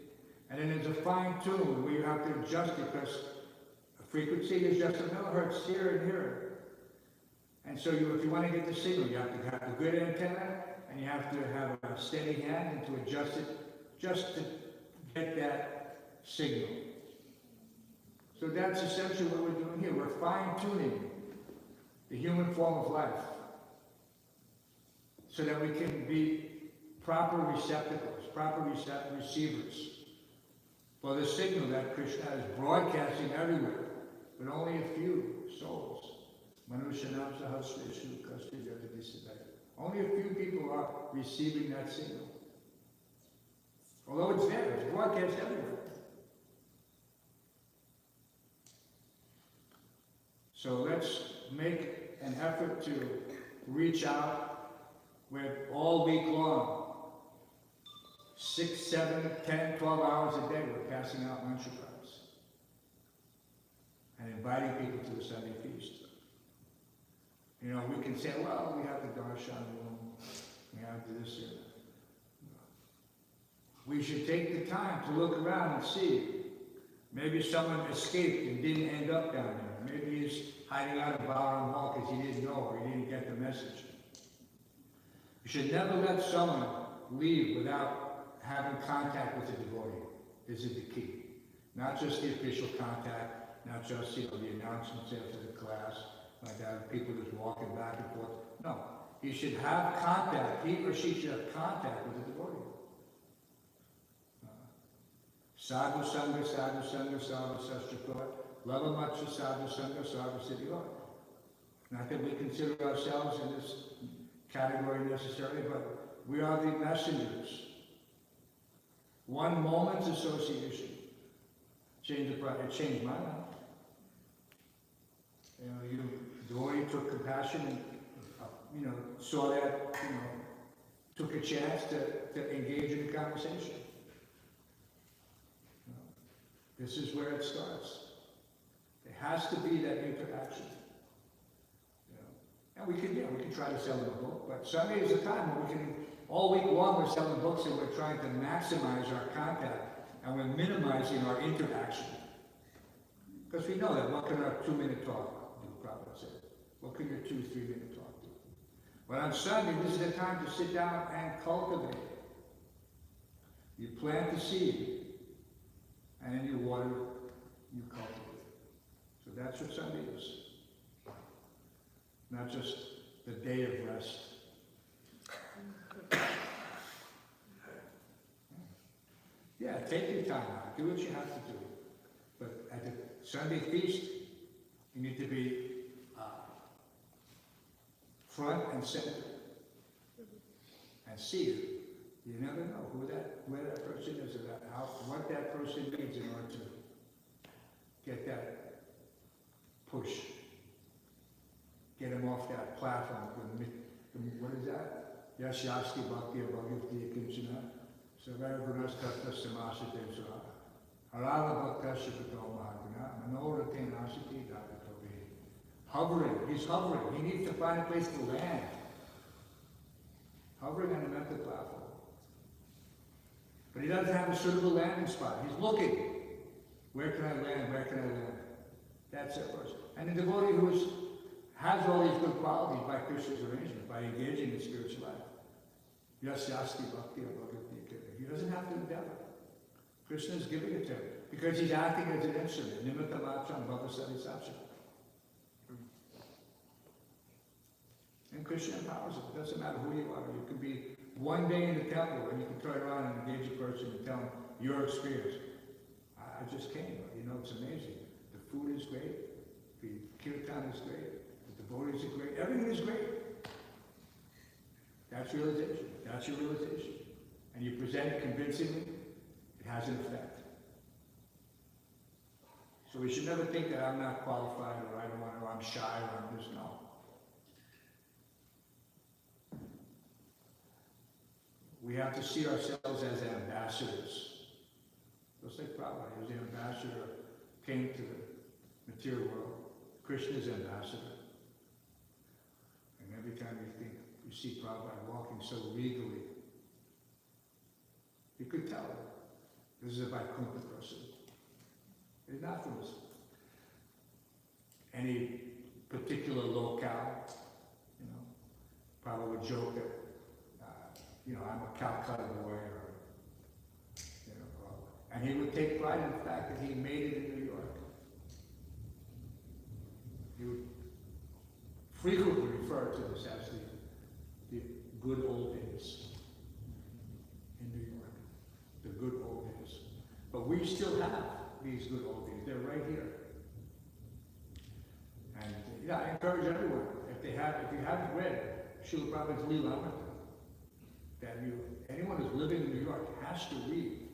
And then there's a fine tune where you have to adjust it, because a frequency is just a millihertz here and here. And so if you want to get the signal, you have to have a good antenna, and you have to have a steady hand and to adjust it just to get that signal. So that's essentially what we're doing here. We're fine-tuning the human form of life so that we can be proper receptacles, proper receivers for the signal that Krishna is broadcasting everywhere, but only a few souls. Only a few people are receiving that signal. Although it's there, it's broadcast everywhere. So let's make an effort to reach out with all week long, 6, 7, 10, 12 hours a day, we're passing out mantra cards and inviting people to the Sunday feast. We can say, well, we have the darshan room, we have this here. We should take the time to look around and see. Maybe someone escaped and didn't end up down there. Maybe he's hiding out of Balaram Hall because he didn't know or he didn't get the message. You should never let someone leave without having contact with the devotee. This is the key. Not just the official contact, not just the announcements after the class, like that, people just walking back and forth. No, he should have contact. He or she should have contact with the devotee. Sadhu Sangha, Sadhu Sangha, Sadhu Sastrikot, Lava Matsha, Sadhu Sangha, Sadhu Siddhikot. Not that we consider ourselves in this category necessarily, but we are the messengers. One moment's association changed my life. The devotee took compassion and, saw that, took a chance to engage in a conversation. This is where it starts. It has to be that interaction. And we can try to sell them a book, but Sunday is a time when we can, all week long we're selling books and we're trying to maximize our contact and we're minimizing our interaction. Because we know that what can our 2-minute talk do, Prabhupada said. What can your 2-3-minute talk do? But on Sunday, this is the time to sit down and cultivate. You plant the seed, and then you water, you cultivate. So that's what Sunday is. Not just the day of rest. Yeah, take your time out, do what you have to do. But at the Sunday feast, you need to be front and center. And see it. You never know where that person is, or what that person needs in order to get that push. Get him off that platform. What is that? Yashasti Bhakti Bhagavati Kinchana. Sarvaragunas Tatta Samasate Sura. Harala Bhakta Shikato Mahaguna. Manoratin Asiti Dakatobi. Hovering. He's hovering. He needs to find a place to land. Hovering on the mental platform. But he doesn't have a suitable landing spot. He's looking. Where can I land? Where can I land? That's it first. And the devotee who has all these good qualities by Krishna's arrangement, by engaging in spiritual life. Yasyasti bhakti bhagavati. He doesn't have to endeavor. Krishna is giving it to him because he's acting as an instrument. Nimitta matram bhavasati satcham. And Krishna empowers him. It doesn't matter who you are. You can be one day in the temple and you can turn around and engage a person and tell him your experience. I just came. You know, it's amazing. The food is great. The kirtan is great. The devotees are great. Everything is great. That's realization. That's your realization. And you present it convincingly, it has an effect. So we should never think that I'm not qualified or I don't want to, or I'm shy or I'm just no. We have to see ourselves as ambassadors. Just like Prabhu, he was the ambassador, came to the material world. Krishna's ambassador. And every time you see Prabhupada walking so regally, you could tell this is a Vaikuntha person. He's not from any particular locale. You know, Prabhupada would joke that, I'm a Calcutta boy, and he would take pride in the fact that he made it in New York. He would frequently refer to this as the good old days in New York. The good old days. But we still have these good old days. They're right here. And I encourage everyone, if you haven't read Srila Prabhupada's Leela Amrita, that anyone who's living in New York has to read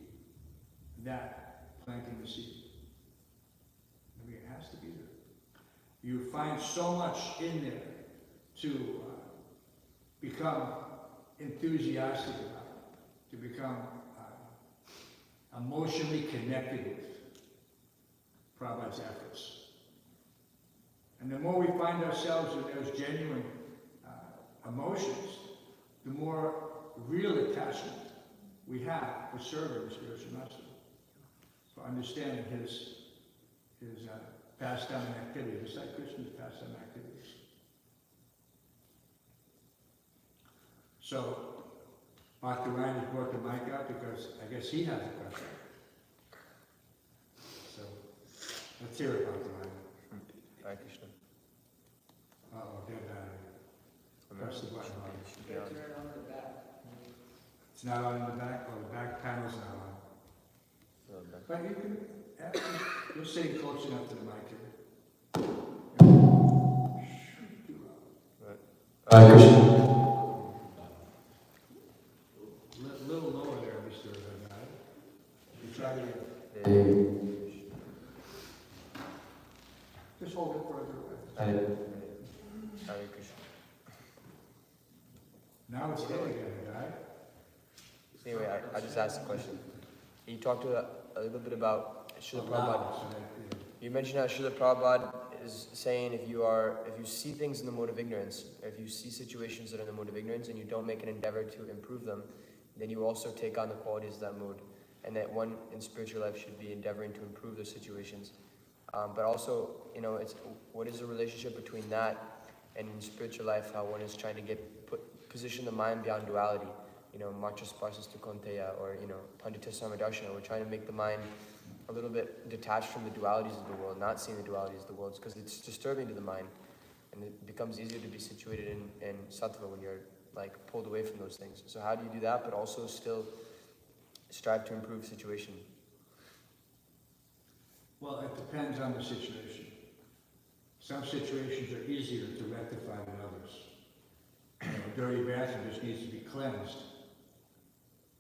that planting the seed. I mean, it has to be there. You find so much in there to become enthusiastic about, to become emotionally connected with Prabhupada's efforts. And the more we find ourselves in those genuine emotions, the more real attachment we have for serving the spiritual master, for understanding his pastime and activity, just like Krishna's pastime activities. So, Dr. Ryan has brought the mic out because I guess he has a question. So, let's hear it, Dr. Ryan. Hare Krishna. Uh-oh, dead battery. Press the button. It's not on in the back, or the back panel's not on. But you can, you're sitting close enough to the mic here. Hare Krishna. A little lower there, Mr. Guy. You try to just hold it further away. Hare Krishna. Now it's hitting again, guy. Anyway, I just asked a question. You talked a little bit about Srila Prabhupada. You mentioned how Srila Prabhupada is saying if you see things in the mode of ignorance, if you see situations that are in the mode of ignorance and you don't make an endeavor to improve them, then you also take on the qualities of that mode. And that one in spiritual life should be endeavoring to improve those situations. But also, what is the relationship between that and in spiritual life, how one is trying to position the mind beyond duality. Macha sparsas tu konteya, or, pandita samadarshana. We're trying to make the mind a little bit detached from the dualities of the world, not seeing the dualities of the world, because it's disturbing to the mind. and it becomes easier to be situated in sattva when you're like pulled away from those things. So how do you do that, but also still strive to improve situation? Well, it depends on the situation. Some situations are easier to rectify than others. You know, a dirty bathroom just needs to be cleansed.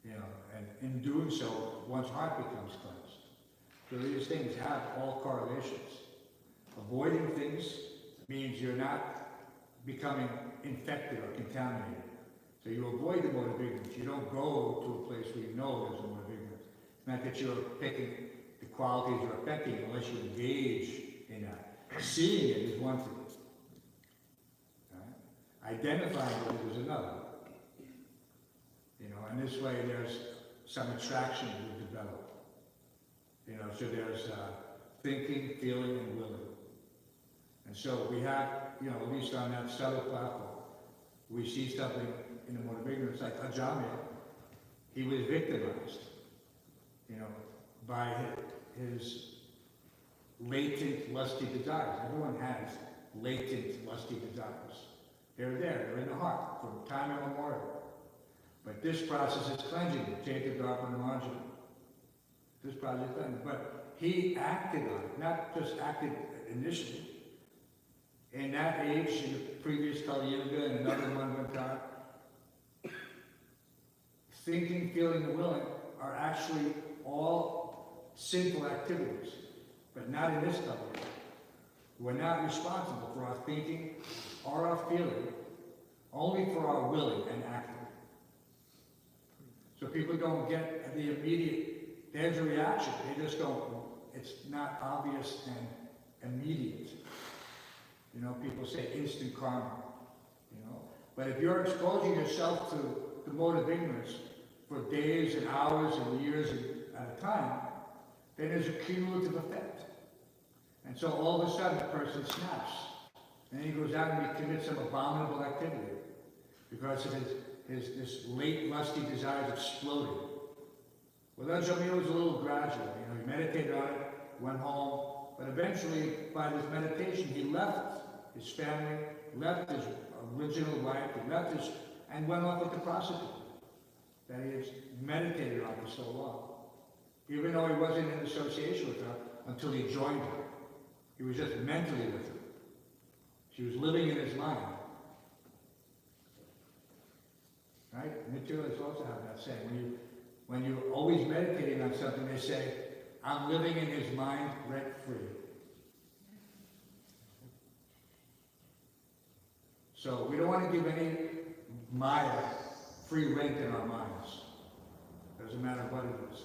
You know, and in doing so, one's heart becomes cleansed. So these things have all correlations. Avoiding things means you're not becoming infected or contaminated. So you avoid the mode of ignorance. You don't go to a place where you know there's a mode of ignorance. It's not that you're picking the qualities you're affecting unless you engage in that. Seeing it is one thing. Right? Identifying it is another. You know, and this way there's some attraction we develop. You know, so there's thinking, feeling, and willing. And so we have, you know, at least on that subtle platform, we see something in the mode of ignorance, like Ajamil. He was victimized, you know, by his latent lusty desires. Everyone has latent lusty desires. They're there, they're in the heart from time immemorial. But this process is cleansing it, Caritamrta and Margin. This process is cleansing. But he acted on it, not just acted initially. In that age, in the previous Kali Yuga and another Manvantara, thinking, feeling, and willing are actually all sinful activities, but not in this Kali Yuga. We're not responsible for our thinking or our feeling, only for our willing and acting. So people don't get the immediate, there's a reaction, they just don't, it's not obvious and immediate. You know, people say instant karma, you know. But if you're exposing yourself to the mode of ignorance for days and hours and years at a time, then there's a cumulative effect. And so all of a sudden the person snaps. And then he goes out and he commits some abominable activity because of his late lusty desires exploding. Well, that Jamil was a little gradual. You know, he meditated on it, went home, but eventually by this meditation he left his family, left his original wife, he left his, and went off with the prostitute that he had meditated on for so long. Even though he wasn't in association with her until he joined her. He was just mentally with her. She was living in his mind. Right? Materialists also have that saying. When you're always meditating on something, they say, I'm living in his mind rent-free. So we don't want to give any Maya free rent in our minds. Doesn't matter what it is.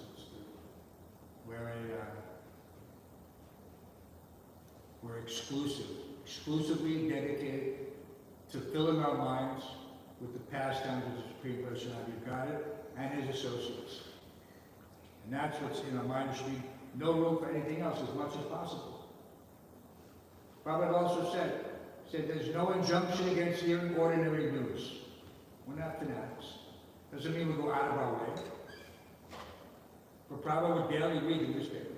We're exclusively dedicated to filling our minds with the pastimes of the Supreme Personality of Godhead and his associates. And that's what's in our mind. There should be no room for anything else as much as possible. Prabhupada also said there's no injunction against hearing ordinary news. We're not fanatics. Doesn't mean we go out of our way. But Prabhupada would barely read the newspaper,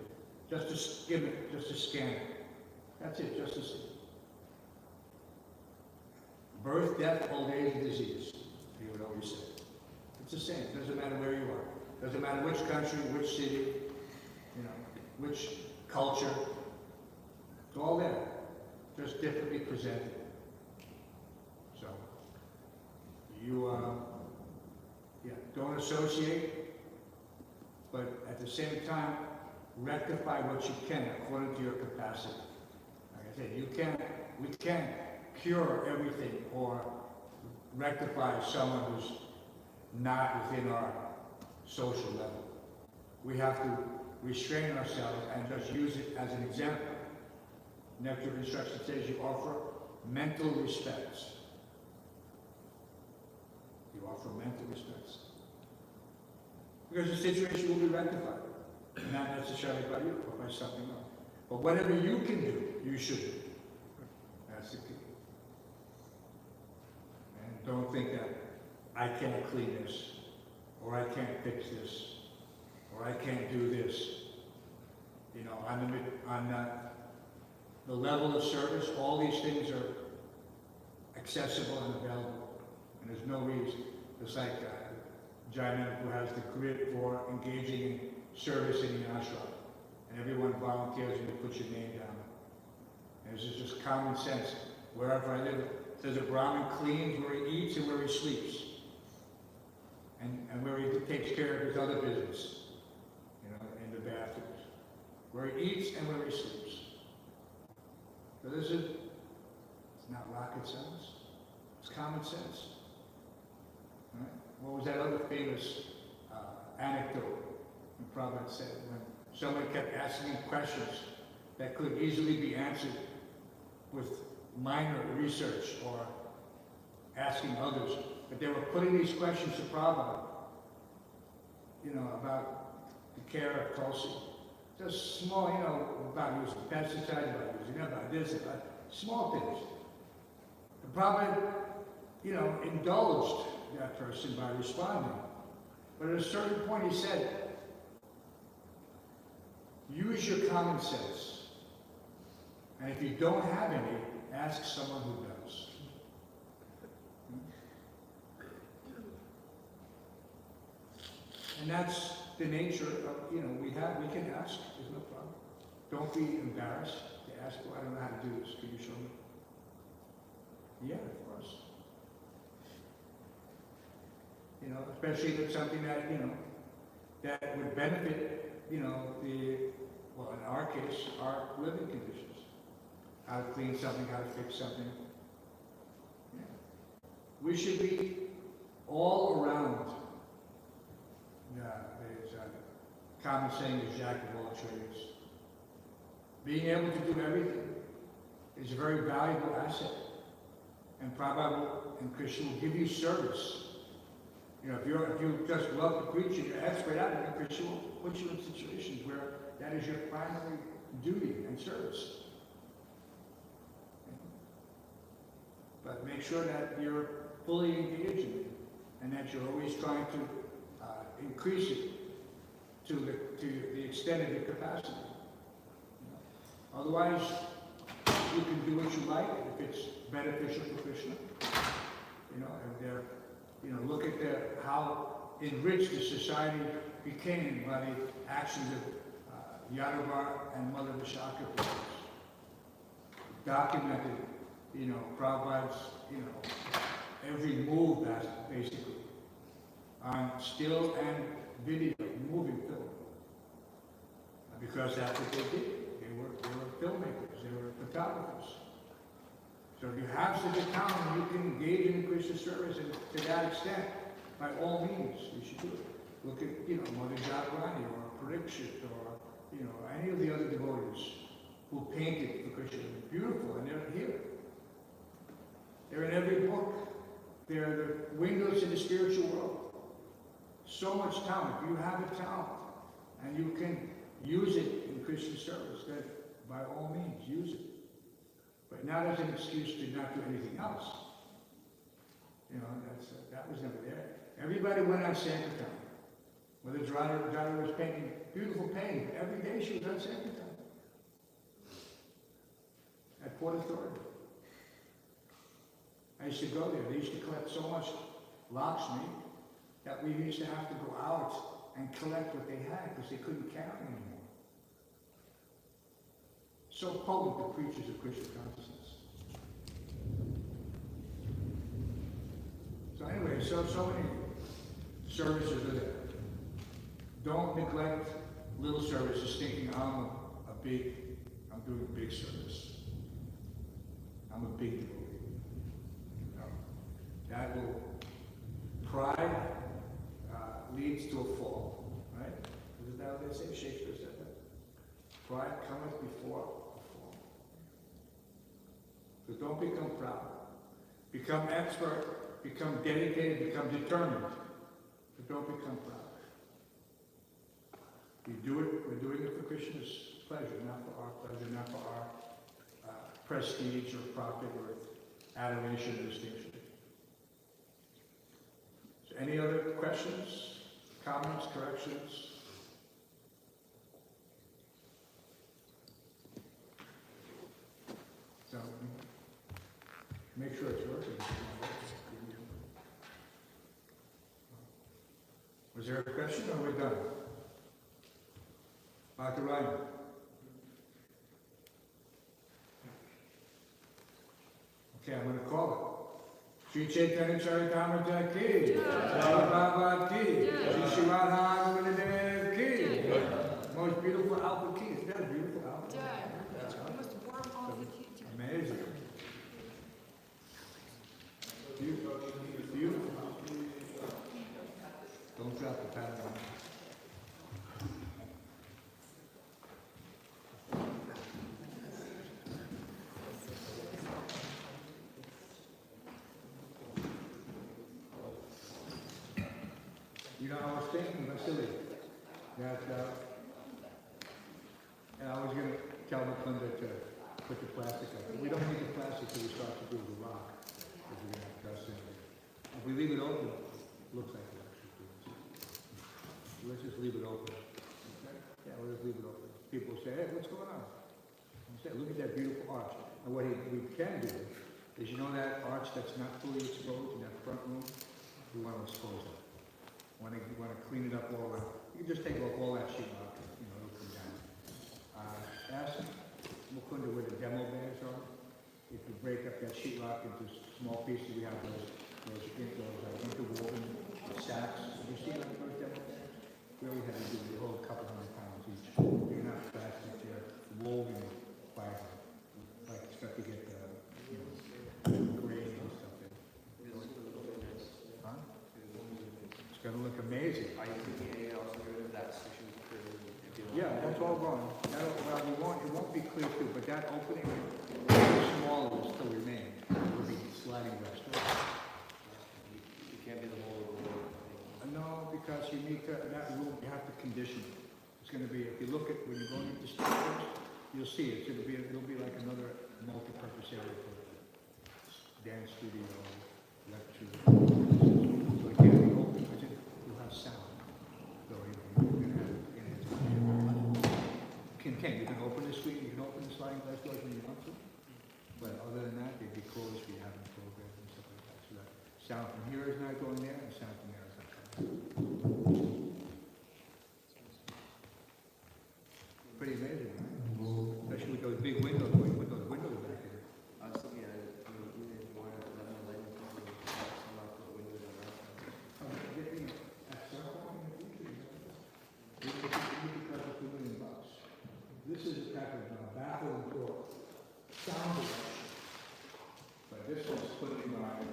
just to skim it, just to scan it. That's it, just to see. Birth, death, old age, and disease, he would always say. It's the same. It doesn't matter where you are. Doesn't matter which country, which city, you know, which culture. It's all there, just differently presented. So, you, don't associate, but at the same time, rectify what you can according to your capacity. Like I said, we can't cure everything or rectify someone who's not within our social level. We have to restrain ourselves and just use it as an example. Nectar of Instruction says you offer mental respects. You offer mental respects. Because the situation will be rectified. Not necessarily by you, but by something else. But whatever you can do, you should do. That's the key. And don't think that I can't clean this, or I can't fix this, or I can't do this. You know, on the level of service, all these things are accessible and available. And there's no reason. It's like Jainam, who has the grid for engaging in service in the ashram. And everyone volunteers and you put your name down. And this is just common sense. Wherever I live, there's a Brahmin cleans where he eats and where he sleeps. And where he takes care of his other business, in the bathrooms. Where he eats and where he sleeps. So this is, it's not rocket science. It's common sense. Right? What was that other famous anecdote when Prabhupada said, when somebody kept asking him questions that could easily be answered with minor research or asking others, but they were putting these questions to Prabhupada, about the care of Tulsi. Just small, about using pesticides, about using about this, about small things. The Prabhupada, indulged that person by responding. But at a certain point he said, use your common sense. And if you don't have any, ask someone who does. And that's the nature of, we can ask, there's no problem. Don't be embarrassed to ask, well, I don't know how to do this, can you show me? Yeah, of course. Especially if it's something that, that would benefit, in our case, our living conditions. How to clean something, how to fix something. Yeah. We should be all around. There's a common saying is jack of all trades. Being able to do everything is a very valuable asset. And Prabhupada and Krishna will give you service. If you just love to preach and you're expert at it, Krishna will put you in situations where that is your primary duty and service. But make sure that you're fully engaged in it and that you're always trying to increase it to the extent of your capacity. Otherwise, you can do what you like if it's beneficial for Krishna. And they're, look at how enriched the society became by the actions of Yadavar and Mother Vishaka. Documented, Prabhupada's, every move, basically, on still and video, moving film. Because that's what they did. They were filmmakers, they were photographers. So if you have such a talent and you can engage in Krishna service, and to that extent, by all means, you should do it. Look at, Mother Jagrani or Parikshit or, any of the other devotees who painted for Krishna. Beautiful, and they're here. They're in every book. They're the windows to the spiritual world. So much talent. If you have a talent and you can use it in Krishna service, then by all means, use it. But not as an excuse to not do anything else. That was never there. Everybody went on Sankirtan. Whether Jada was painting beautiful painting, every day she was on Sankirtan. At Port Authority. I used to go there. They used to collect so much Lakshmi that we used to have to go out and collect what they had because they couldn't carry anymore. So potent, the preachers of Krishna consciousness. So anyway, so many services are there. Don't neglect little services thinking I'm doing a big service. I'm a big devotee. That will, pride leads to a fall, right? Isn't that what they say? Shakespeare said that. Pride cometh before a fall. So don't become proud. Become expert, become dedicated, become determined. But don't become proud. We do it, we're doing it for Krishna's pleasure, not for our pleasure, not for our prestige or profit or adoration or distinction. So any other questions, comments, corrections? So make sure it's working. Was there a question or we're done? Dr. Ryan? Okay, I'm going to call it. Sri Caitanya Caritamrta ki, Prabhu ki, Sri Shivadhan Gurudev ki. Most beautiful alpha key. Isn't that a beautiful alpha? Yeah, you must warm off the key. Amazing. Beautiful. Don't drop the pattern. You know, I was thinking, Vasily, that, and I was going to tell Mukunda to put the plastic up. We don't need the plastic till we start to do the rock, because we're going to have dust in it. If we leave it open, it looks like it actually does. Let's just leave it open. Okay? Yeah, we'll just leave it open. People say, hey, what's going on? I say, look at that beautiful arch. And what we can do is, you know that arch that's not fully exposed in that front room? We want to expose it. Want to clean it up all around. You can just take off all that sheet rock, you know, it'll come down. Ask Mukunda where the demo bags are. If you break up that sheet rock into small pieces, we have those interwoven sacks. Have you seen those demo bags? We only have to do the whole couple $100 each. They're not plastic, they're woven fiber. Like stuff to get the, you know, grains and stuff in. Huh? It's gonna look amazing. Are you thinking also get rid of that section? Yeah, that's all gone. Well, it won't be clear too, but that opening, smaller will still remain. It will be sliding glass door. You can't be the whole of the wall. No, because you need to, that room, you have to condition it. It's gonna be, if you look at, when you're going into stairs, you'll see it. It'll be like another multi-purpose area for dance studio, lecture. So it can't be open, because you'll have sound. So you're gonna have, you can open the suite, you can open the sliding glass doors when you want to, but other than that, they'd be closed if you haven't programs and stuff like that. So that sound from here is not going there, and sound from there is not coming. Pretty amazing, right? Especially with those big windows, with those windows back there. I was looking at it, even if you wanted to let me light it, some of the windows on that side. At some point in the future, you know, you could $2 million. This is a type of baffling door. Sound direction. But this was put in my,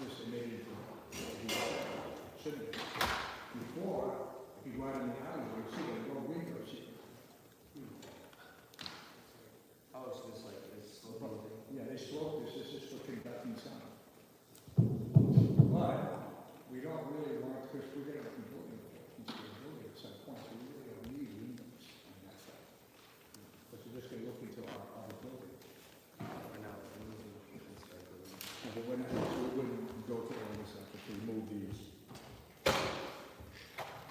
this made it shouldn't be. Before, if you go out in the alleyway, you see there are no windows here. Oh, it's just like this sloping thing. Yeah, they slope this. This is for conducting sound. But we don't really want, because we're going to be building at some point, so we really don't need windows on that side. But you're just going to look into our building. For now, we're moving this right building. No, but we're not, so we wouldn't go to all this stuff if we remove these.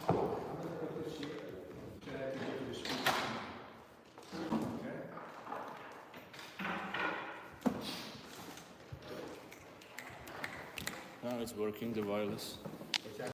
I'm going to put this here, so I can go to the street. Okay? Now it's working, the wireless.